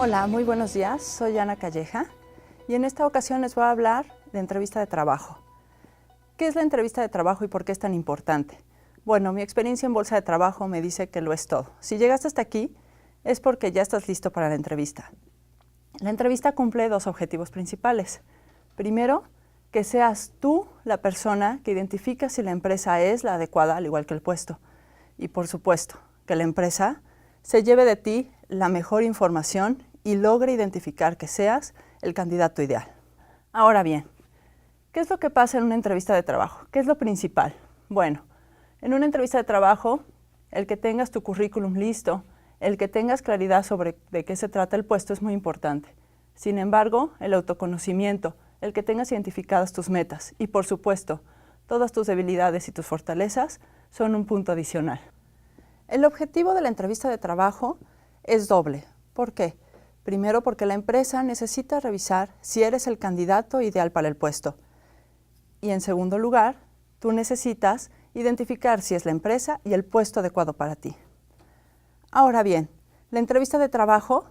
Hola, muy buenos días. Soy Ana Calleja y en esta ocasión les voy a hablar de entrevista de trabajo. ¿Qué es la entrevista de trabajo y por qué es tan importante? Bueno, mi experiencia en bolsa de trabajo me dice que lo es todo. Si llegaste hasta aquí es porque ya estás listo para la entrevista. La entrevista cumple dos objetivos principales. Primero, que seas tú la persona que identifica si la empresa es la adecuada, al igual que el puesto. Y por supuesto, que la empresa se lleve de ti la mejor información y logre identificar que seas el candidato ideal. Ahora bien, ¿qué es lo que pasa en una entrevista de trabajo? ¿Qué es lo principal? Bueno, en una entrevista de trabajo, el que tengas tu currículum listo, el que tengas claridad sobre de qué se trata el puesto es muy importante. Sin embargo, el autoconocimiento, el que tengas identificadas tus metas y, por supuesto, todas tus debilidades y tus fortalezas son un punto adicional. El objetivo de la entrevista de trabajo es doble. ¿Por qué? Primero, porque la empresa necesita revisar si eres el candidato ideal para el puesto. Y en segundo lugar, tú necesitas identificar si es la empresa y el puesto adecuado para ti. Ahora bien, la entrevista de trabajo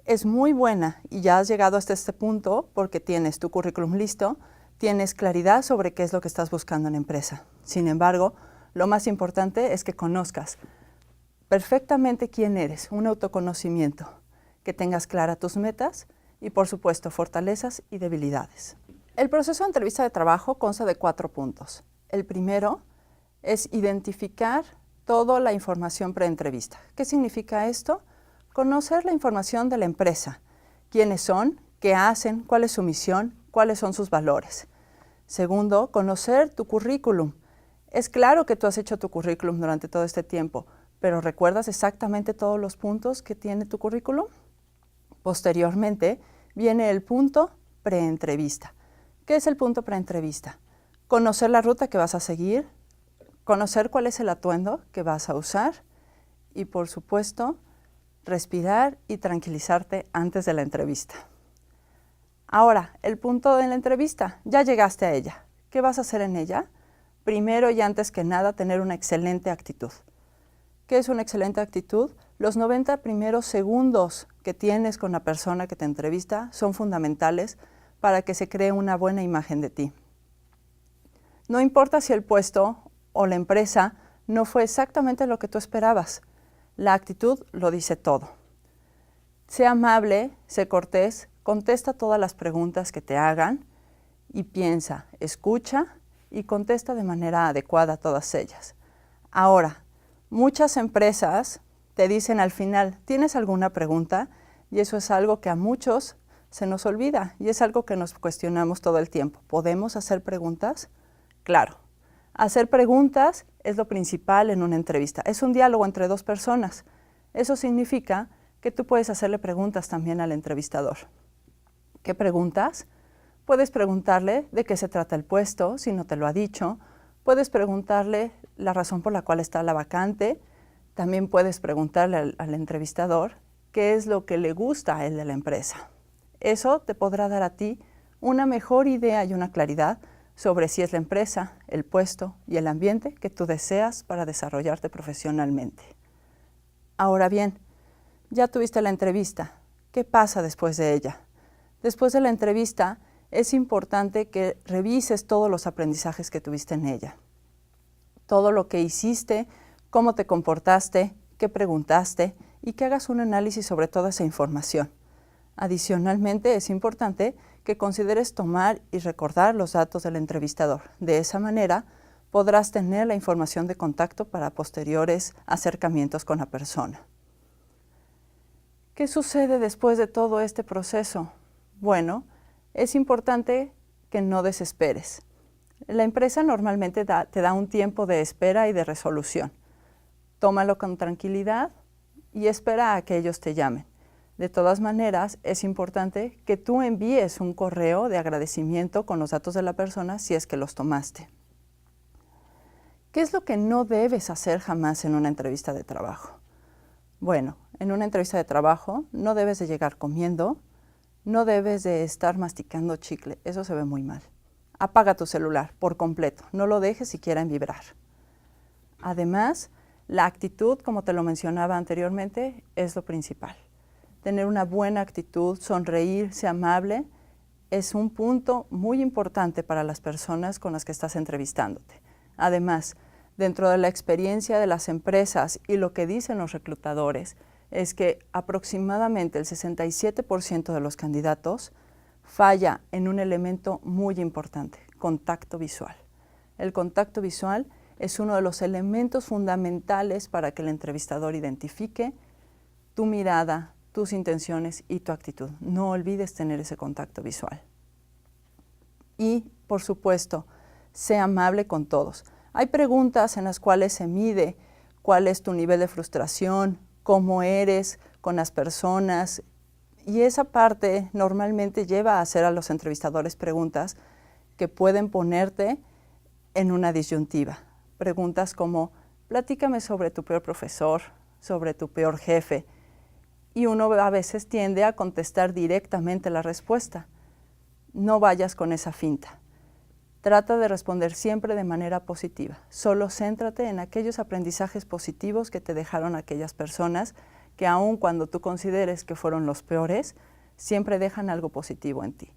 es muy buena y ya has llegado hasta este punto porque tienes tu currículum listo, tienes claridad sobre qué es lo que estás buscando en la empresa. Sin embargo, lo más importante es que conozcas perfectamente quién eres, un autoconocimiento, que tengas claras tus metas y, por supuesto, fortalezas y debilidades. El proceso de entrevista de trabajo consta de 4 puntos. El primero es identificar toda la información preentrevista. ¿Qué significa esto? Conocer la información de la empresa, quiénes son, qué hacen, cuál es su misión, cuáles son sus valores. Segundo, conocer tu currículum. Es claro que tú has hecho tu currículum durante todo este tiempo, pero ¿recuerdas exactamente todos los puntos que tiene tu currículum? Posteriormente, viene el punto preentrevista. ¿Qué es el punto preentrevista? Conocer la ruta que vas a seguir, conocer cuál es el atuendo que vas a usar y, por supuesto, respirar y tranquilizarte antes de la entrevista. Ahora, el punto de la entrevista, ya llegaste a ella. ¿Qué vas a hacer en ella? Primero y antes que nada, tener una excelente actitud. ¿Qué es una excelente actitud? Los 90 primeros segundos que tienes con la persona que te entrevista son fundamentales para que se cree una buena imagen de ti. No importa si el puesto o la empresa no fue exactamente lo que tú esperabas. La actitud lo dice todo. Sé amable, sé cortés, contesta todas las preguntas que te hagan y piensa, escucha y contesta de manera adecuada todas ellas. Ahora, muchas empresas te dicen al final, ¿tienes alguna pregunta? Y eso es algo que a muchos se nos olvida y es algo que nos cuestionamos todo el tiempo. ¿Podemos hacer preguntas? Claro. Hacer preguntas es lo principal en una entrevista. Es un diálogo entre dos personas. Eso significa que tú puedes hacerle preguntas también al entrevistador. ¿Qué preguntas? Puedes preguntarle de qué se trata el puesto, si no te lo ha dicho. Puedes preguntarle la razón por la cual está la vacante. También puedes preguntarle al entrevistador qué es lo que le gusta a él de la empresa. Eso te podrá dar a ti una mejor idea y una claridad sobre si es la empresa, el puesto y el ambiente que tú deseas para desarrollarte profesionalmente. Ahora bien, ya tuviste la entrevista. ¿Qué pasa después de ella? Después de la entrevista, es importante que revises todos los aprendizajes que tuviste en ella. Todo lo que hiciste, cómo te comportaste, qué preguntaste y que hagas un análisis sobre toda esa información. Adicionalmente, es importante que consideres tomar y recordar los datos del entrevistador. De esa manera, podrás tener la información de contacto para posteriores acercamientos con la persona. ¿Qué sucede después de todo este proceso? Bueno, es importante que no desesperes. La empresa normalmente te da un tiempo de espera y de resolución. Tómalo con tranquilidad y espera a que ellos te llamen. De todas maneras, es importante que tú envíes un correo de agradecimiento con los datos de la persona si es que los tomaste. ¿Qué es lo que no debes hacer jamás en una entrevista de trabajo? Bueno, en una entrevista de trabajo no debes de llegar comiendo, no debes de estar masticando chicle, eso se ve muy mal. Apaga tu celular por completo, no lo dejes siquiera en vibrar. Además, la actitud, como te lo mencionaba anteriormente, es lo principal. tener una buena actitud, sonreír, ser amable, es un punto muy importante para las personas con las que estás entrevistándote. Además, dentro de la experiencia de las empresas y lo que dicen los reclutadores, es que aproximadamente el 67% de los candidatos falla en un elemento muy importante, contacto visual. El contacto visual es uno de los elementos fundamentales para que el entrevistador identifique tu mirada, tus intenciones y tu actitud. No olvides tener ese contacto visual. Y, por supuesto, sé amable con todos. Hay preguntas en las cuales se mide cuál es tu nivel de frustración, cómo eres con las personas, y esa parte normalmente lleva a hacer a los entrevistadores preguntas que pueden ponerte en una disyuntiva. Preguntas como, platícame sobre tu peor profesor, sobre tu peor jefe, y uno a veces tiende a contestar directamente la respuesta. No vayas con esa finta. Trata de responder siempre de manera positiva. Solo céntrate en aquellos aprendizajes positivos que te dejaron aquellas personas que aun cuando tú consideres que fueron los peores, siempre dejan algo positivo en ti.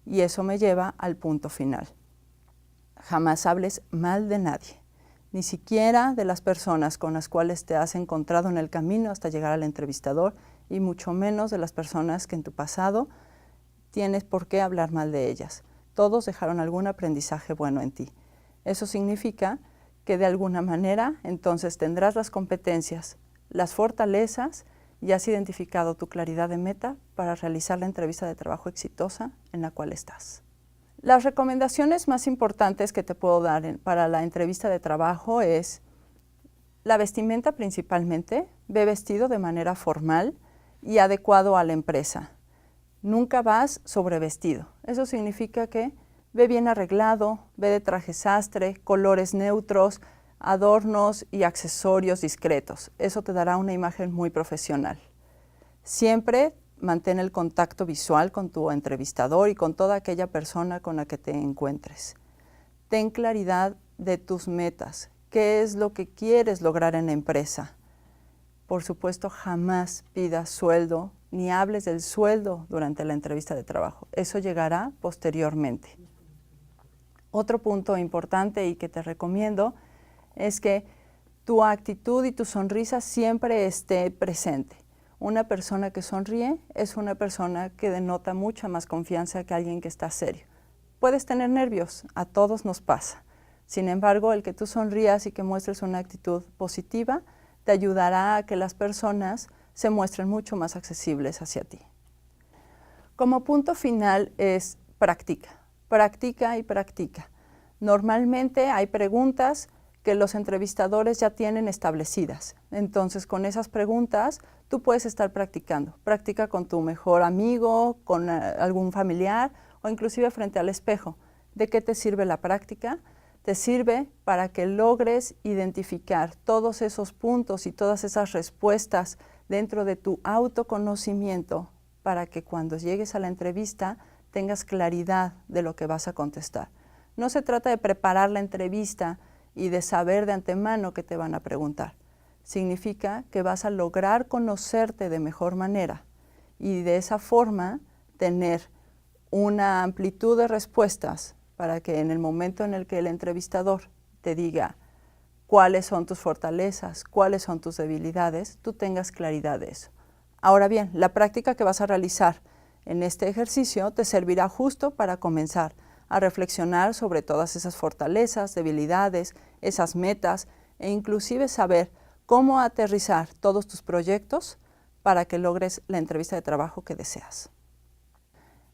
Y eso me lleva al punto final. Jamás hables mal de nadie, ni siquiera de las personas con las cuales te has encontrado en el camino hasta llegar al entrevistador, y mucho menos de las personas que en tu pasado tienes por qué hablar mal de ellas. Todos dejaron algún aprendizaje bueno en ti. Eso significa que de alguna manera entonces tendrás las competencias, las fortalezas y has identificado tu claridad de meta para realizar la entrevista de trabajo exitosa en la cual estás. Las recomendaciones más importantes que te puedo dar para la entrevista de trabajo es la vestimenta principalmente. Ve vestido de manera formal y adecuado a la empresa. Nunca vas sobrevestido. Eso significa que ve bien arreglado, ve de traje sastre, colores neutros, adornos y accesorios discretos. Eso te dará una imagen muy profesional. Siempre mantén el contacto visual con tu entrevistador y con toda aquella persona con la que te encuentres. Ten claridad de tus metas. ¿Qué es lo que quieres lograr en la empresa? Por supuesto, jamás pidas sueldo ni hables del sueldo durante la entrevista de trabajo. Eso llegará posteriormente. Otro punto importante y que te recomiendo es que tu actitud y tu sonrisa siempre esté presente. Una persona que sonríe es una persona que denota mucha más confianza que alguien que está serio. Puedes tener nervios, a todos nos pasa. Sin embargo, el que tú sonrías y que muestres una actitud positiva te ayudará a que las personas se muestren mucho más accesibles hacia ti. Como punto final es practica, practica y practica. Normalmente hay preguntas que los entrevistadores ya tienen establecidas. Entonces, con esas preguntas, tú puedes estar practicando. Practica con tu mejor amigo, con algún familiar o inclusive frente al espejo. ¿De qué te sirve la práctica? Te sirve para que logres identificar todos esos puntos y todas esas respuestas dentro de tu autoconocimiento para que cuando llegues a la entrevista tengas claridad de lo que vas a contestar. No se trata de preparar la entrevista y de saber de antemano qué te van a preguntar. Significa que vas a lograr conocerte de mejor manera y de esa forma tener una amplitud de respuestas para que en el momento en el que el entrevistador te diga cuáles son tus fortalezas, cuáles son tus debilidades, tú tengas claridad de eso. Ahora bien, la práctica que vas a realizar en este ejercicio te servirá justo para comenzar a reflexionar sobre todas esas fortalezas, debilidades, esas metas e inclusive saber cómo aterrizar todos tus proyectos para que logres la entrevista de trabajo que deseas.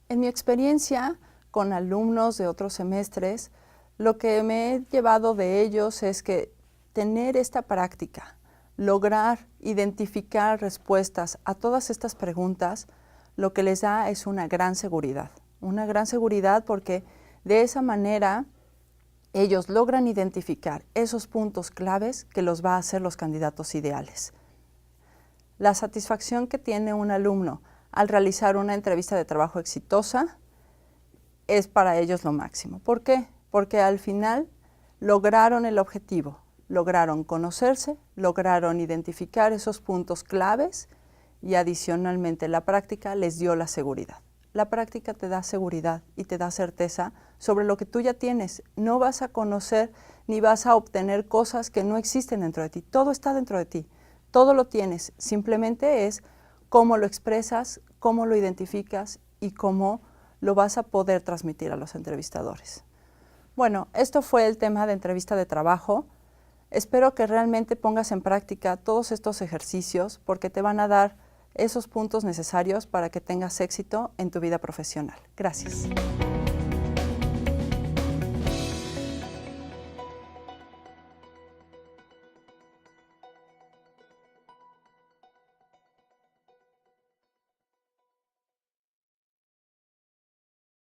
En mi experiencia con alumnos de otros semestres, lo que me he llevado de ellos es que tener esta práctica, lograr identificar respuestas a todas estas preguntas, lo que les da es una gran seguridad porque de esa manera ellos logran identificar esos puntos claves que los va a hacer los candidatos ideales. La satisfacción que tiene un alumno al realizar una entrevista de trabajo exitosa es para ellos lo máximo. ¿Por qué? Porque al final lograron el objetivo, lograron conocerse, lograron identificar esos puntos claves y adicionalmente la práctica les dio la seguridad. La práctica te da seguridad y te da certeza sobre lo que tú ya tienes. No vas a conocer ni vas a obtener cosas que no existen dentro de ti. Todo está dentro de ti. Todo lo tienes. Simplemente es cómo lo expresas, cómo lo identificas y cómo lo vas a poder transmitir a los entrevistadores. Bueno, esto fue el tema de entrevista de trabajo. Espero que realmente pongas en práctica todos estos ejercicios porque te van a dar esos puntos necesarios para que tengas éxito en tu vida profesional. Gracias.